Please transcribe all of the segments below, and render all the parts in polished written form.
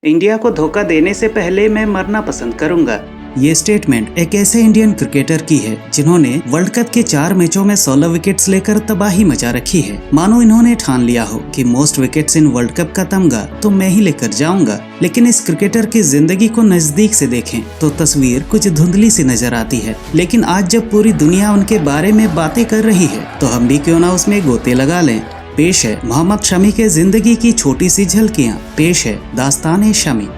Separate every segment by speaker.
Speaker 1: India को धोखा देने से पहले मैं मरना पसंद करूंगा। ये स्टेटमेंट एक ऐसे इंडियन क्रिकेटर की है जिन्होंने वर्ल्ड कप के 4 मैचों में 16 विकेट्स लेकर तबाही मचा रखी है। मानो इन्होंने ठान लिया हो कि most wickets in world cup का तमगा तो मैं ही लेकर जाऊंगा। लेकिन इस क्रिकेटर की जिंदगी को नजदीक से देखें तो तस्वीर कुछ धुंधली सी नजर आती है। लेकिन आज जब पूरी दुनिया उनके बारे में बातें कर रही है तो हम भी क्यों ना उसमें गोते लगा लें। पेश है मोहम्मद शमी के जिंदगी की छोटी सी झलकियां। पेश है दास्तान शमी।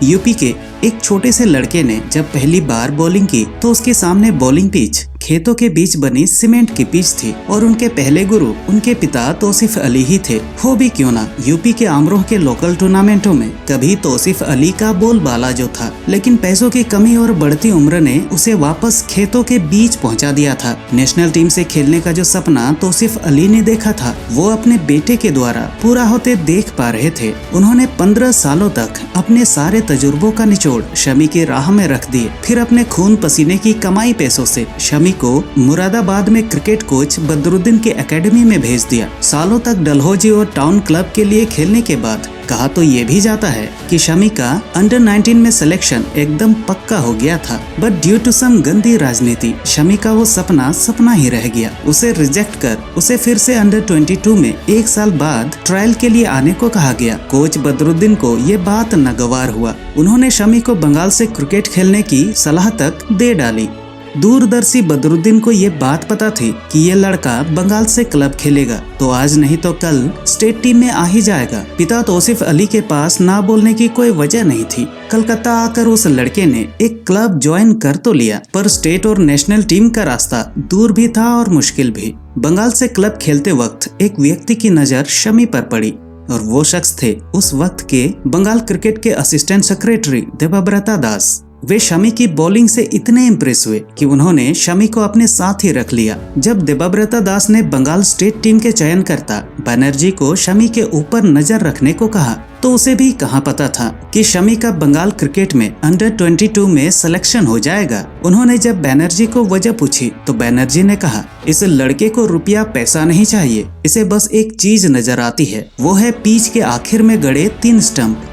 Speaker 1: यूपी के एक छोटे से लड़के ने जब पहली बार बॉलिंग की तो उसके सामने बॉलिंग पिच खेतों के बीच बनी सीमेंट की पिच थी और उनके पहले गुरु उनके पिता तौसीफ अली ही थे। हो भी क्यों ना, यूपी के आमरोह के लोकल टूर्नामेंटों में कभी तौसीफ अली का बोलबाला जो था, लेकिन पैसों की कमी और बढ़ती उम्र ने उसे वापस खेतों के बीच पहुंचा दिया था। नेशनल टीम से खेलने का जो सपना तौसीफ अली ने देखा था वो अपने बेटे के द्वारा पूरा होते देख पा रहे थे। उन्होंने 15 सालों तक अपने सारे तजुर्बों का निचोड़ शमी की राह में रख दिए। फिर अपने खून पसीने की कमाई पैसों से शमी को मुरादाबाद में क्रिकेट कोच बदरुद्दीन के एकेडमी में भेज दिया। सालों तक डलहौजी और टाउन क्लब के लिए खेलने के बाद कहा तो ये भी जाता है कि शमी का अंडर 19 में सिलेक्शन एकदम पक्का हो गया था, बट ड्यू टू सम गंदी राजनीति शमी का वो सपना सपना ही रह गया। उसे रिजेक्ट कर उसे फिर से अंडर 22 में 1 साल बाद ट्रायल के लिए आने को कहा गया। कोच बदरुद्दीन को ये बात नागवार हुआ। उन्होंने शमी को बंगाल से क्रिकेट खेलने की सलाह तक दे डाली। दूरदर्शी बदरुद्दीन को ये बात पता थी कि ये लड़का बंगाल से क्लब खेलेगा तो आज नहीं तो कल स्टेट टीम में आ ही जाएगा। पिता तौसीफ अली के पास ना बोलने की कोई वजह नहीं थी। कलकत्ता आकर उस लड़के ने एक क्लब ज्वाइन कर तो लिया, पर स्टेट और नेशनल टीम का रास्ता दूर भी था और मुश्किल भी। बंगाल से क्लब खेलते वक्त एक व्यक्ति की नजर शमी पर पड़ी और वो शख्स थे उस वक्त के बंगाल क्रिकेट के असिस्टेंट सेक्रेटरी देवव्रता दास। वे शमी की बॉलिंग से इतने इम्प्रेस हुए कि उन्होंने शमी को अपने साथ ही रख लिया। जब देवव्रता दास ने बंगाल स्टेट टीम के चयनकर्ता बनर्जी को शमी के ऊपर नजर रखने को कहा तो उसे भी कहाँ पता था कि शमी का बंगाल क्रिकेट में अंडर 22 में सिलेक्शन हो जाएगा। उन्होंने जब बनर्जी को वजह पूछी तो बनर्जी ने कहा, इस लड़के को रुपया पैसा नहीं चाहिए, इसे बस एक चीज नजर आती है, वो है पिच के आखिर में गड़े 3 स्टंप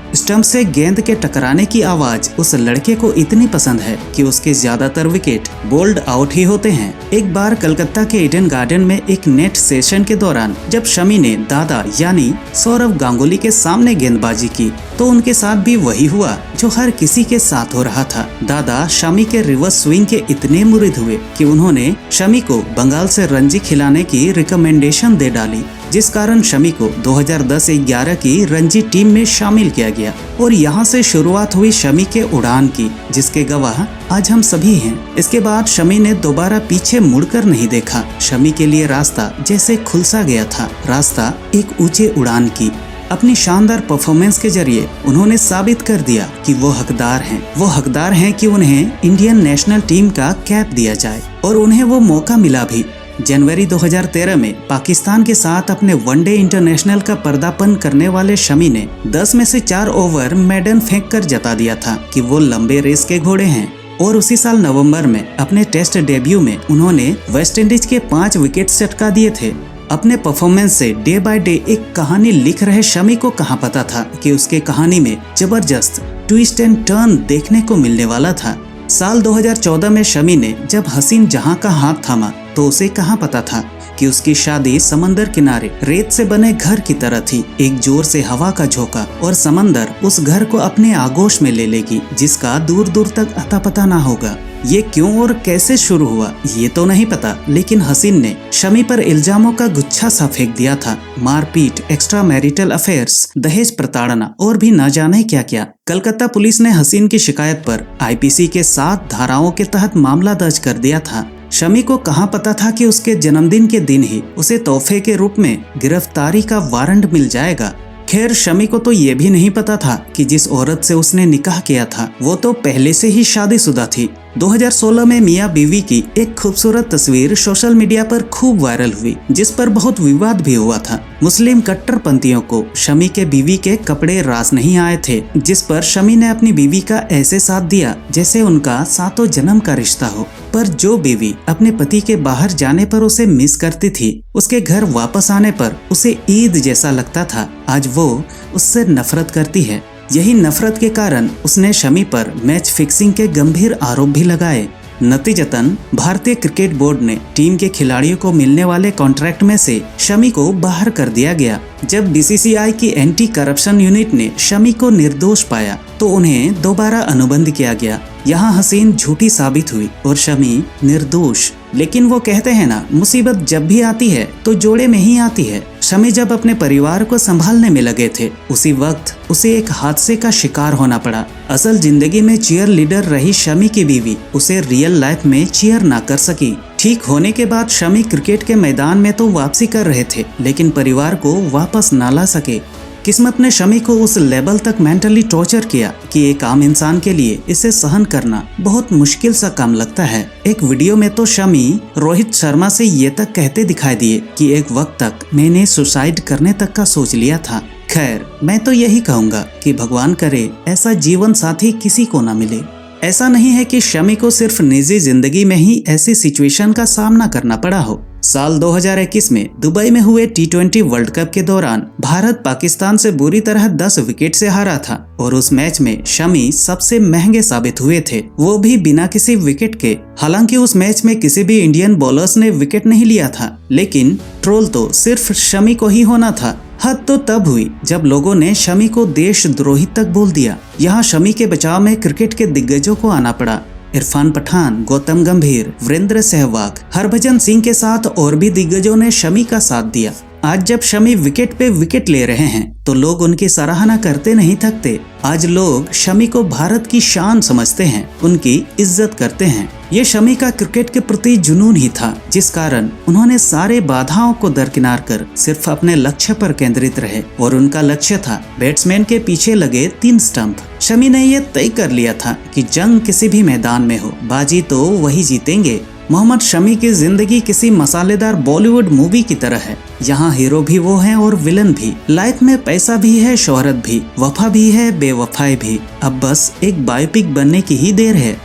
Speaker 1: से गेंद के टकराने की आवाज उस लड़के को इतनी पसंद है कि उसके ज्यादातर विकेट बोल्ड आउट ही होते हैं। एक बार कलकत्ता के ईडन गार्डन में एक नेट सेशन के दौरान जब शमी ने दादा यानी सौरव गांगुली के सामने गेंदबाजी की तो उनके साथ भी वही हुआ जो हर किसी के साथ हो रहा था। दादा शमी के रिवर्स स्विंग के इतने मुरीद हुए कि उन्होंने शमी को बंगाल से रणजी खिलाने की रिकमेंडेशन दे डाली, जिस कारण शमी को 2010-11 की रणजी टीम में शामिल किया गया और यहाँ से शुरुआत हुई शमी के उड़ान की, जिसके गवाह आज हम सभी हैं। इसके बाद शमी ने दोबारा पीछे मुड़कर नहीं देखा। शमी के लिए रास्ता जैसे खुलसा गया था, रास्ता एक ऊंचे उड़ान की। अपनी शानदार परफॉर्मेंस के जरिए उन्होंने साबित कर दिया कि वो हकदार हैं कि उन्हें इंडियन नेशनल टीम का कैप दिया जाए और उन्हें वो मौका मिला भी। जनवरी 2013 में पाकिस्तान के साथ अपने वनडे इंटरनेशनल का पर्दापण करने वाले शमी ने 10 में से 4 ओवर मैडन फेंक कर जता दिया था कि वो लंबे रेस के घोड़े हैं। और उसी साल नवंबर में अपने टेस्ट डेब्यू में उन्होंने वेस्ट इंडीज के 5 विकेट चटका दिए थे। अपने परफॉर्मेंस से डे बाय डे एक कहानी लिख रहे शमी को कहाँ पता था कि उसके कहानी में जबरदस्त ट्विस्ट एंड टर्न देखने को मिलने वाला था। साल 2014 में शमी ने जब हसीन जहां का हाथ थामा तो उसे कहाँ पता था कि उसकी शादी समंदर किनारे रेत से बने घर की तरह थी। एक जोर से हवा का झोंका और समंदर उस घर को अपने आगोश में ले लेगी, जिसका दूर दूर तक अता पता ना होगा। ये क्यों और कैसे शुरू हुआ ये तो नहीं पता, लेकिन हसीन ने शमी पर इल्जामों का गुच्छा सा फेंक दिया था। मारपीट, एक्स्ट्रा मैरिटल अफेयर्स, दहेज प्रताड़ना और भी न जाने क्या क्या। कलकत्ता पुलिस ने हसीन की शिकायत पर आईपीसी के 7 धाराओं के तहत मामला दर्ज कर दिया था। शमी को कहाँ पता था कि उसके जन्मदिन के दिन ही उसे तोहफे के रूप में गिरफ्तारी का वारंट मिल जाएगा। खैर शमी को तो ये भी नहीं पता था कि जिस औरत से उसने निकाह किया था वो तो पहले से ही शादीशुदा थी। 2016 में मियां बीवी की एक खूबसूरत तस्वीर सोशल मीडिया पर खूब वायरल हुई, जिस पर बहुत विवाद भी हुआ था। मुस्लिम कट्टरपंथियों को शमी के बीवी के कपड़े रास नहीं आए थे, जिस पर शमी ने अपनी बीवी का ऐसे साथ दिया जैसे उनका 7 जन्म का रिश्ता हो। पर जो बीवी अपने पति के बाहर जाने पर उसे मिस करती थी, उसके घर वापस आने पर उसे ईद जैसा लगता था, आज वो उससे नफरत करती है। यही नफरत के कारण उसने शमी पर मैच फिक्सिंग के गंभीर आरोप भी लगाए। नतीजतन भारतीय क्रिकेट बोर्ड ने टीम के खिलाड़ियों को मिलने वाले कॉन्ट्रैक्ट में से शमी को बाहर कर दिया गया। जब बीसीसीआई की एंटी करप्शन यूनिट ने शमी को निर्दोष पाया तो उन्हें दोबारा अनुबंध किया गया। यहाँ हसीन झूठी साबित हुई और शमी निर्दोष। लेकिन वो कहते हैं ना, मुसीबत जब भी आती है तो जोड़े में ही आती है। शमी जब अपने परिवार को संभालने में लगे थे, उसी वक्त उसे एक हादसे का शिकार होना पड़ा। असल जिंदगी में चीयर लीडर रही शमी की बीवी उसे रियल लाइफ में चीयर ना कर सकी। ठीक होने के बाद शमी क्रिकेट के मैदान में तो वापसी कर रहे थे, लेकिन परिवार को वापस ना ला सके। किस्मत ने शमी को उस लेवल तक मेंटली टॉर्चर किया कि एक आम इंसान के लिए इसे सहन करना बहुत मुश्किल सा काम लगता है। एक वीडियो में तो शमी रोहित शर्मा से ये तक कहते दिखाई दिए कि एक वक्त तक मैंने सुसाइड करने तक का सोच लिया था। खैर, मैं तो यही कहूँगा कि भगवान करे ऐसा जीवन साथी किसी को ना मिले। ऐसा नहीं है कि शमी को सिर्फ निजी जिंदगी में ही ऐसी सिचुएशन का सामना करना पड़ा हो। साल 2021 में दुबई में हुए T20 वर्ल्ड कप के दौरान भारत पाकिस्तान से बुरी तरह 10 विकेट से हारा था और उस मैच में शमी सबसे महंगे साबित हुए थे, वो भी बिना किसी विकेट के। हालांकि उस मैच में किसी भी इंडियन बॉलर्स ने विकेट नहीं लिया था, लेकिन ट्रोल तो सिर्फ शमी को ही होना था। हद तो तब हुई जब लोगों ने शमी को देशद्रोही तक बोल दिया। यहाँ शमी के बचाव में क्रिकेट के दिग्गजों को आना पड़ा। इरफान पठान, गौतम गंभीर, वीरेंद्र सहवाग, हरभजन सिंह के साथ और भी दिग्गजों ने शमी का साथ दिया। आज जब शमी विकेट पे विकेट ले रहे हैं तो लोग उनकी सराहना करते नहीं थकते। आज लोग शमी को भारत की शान समझते हैं, उनकी इज्जत करते हैं। ये शमी का क्रिकेट के प्रति जुनून ही था, जिस कारण उन्होंने सारे बाधाओं को दरकिनार कर सिर्फ अपने लक्ष्य पर केंद्रित रहे और उनका लक्ष्य था बैट्समैन के पीछे लगे 3 स्टंप। शमी ने ये तय कर लिया था कि जंग किसी भी मैदान में हो, बाजी तो वही जीतेंगे। मोहम्मद शमी की जिंदगी किसी मसालेदार बॉलीवुड मूवी की तरह है। यहाँ हीरो भी वो हैं और विलन भी। लाइफ में पैसा भी है, शोहरत भी, वफा भी है, बेवफाई भी। अब बस एक बायोपिक बनने की ही देर है।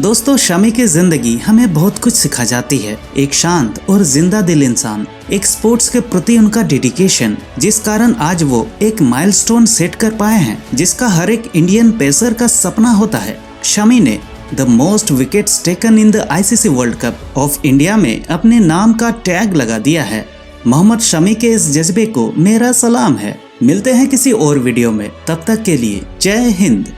Speaker 1: दोस्तों, शमी की जिंदगी हमें बहुत कुछ सिखा जाती है। एक शांत और जिंदा दिल इंसान, एक स्पोर्ट्स के प्रति उनका डेडिकेशन, जिस कारण आज वो एक माइलस्टोन सेट कर पाए हैं, जिसका हर एक इंडियन पेसर का सपना होता है। शमी ने the most wickets taken in the ICC world cup of India में अपने नाम का टैग लगा दिया है। मोहम्मद शमी के इस जज्बे को मेरा सलाम है। मिलते हैं किसी और वीडियो में, तब तक के लिए जय हिंद।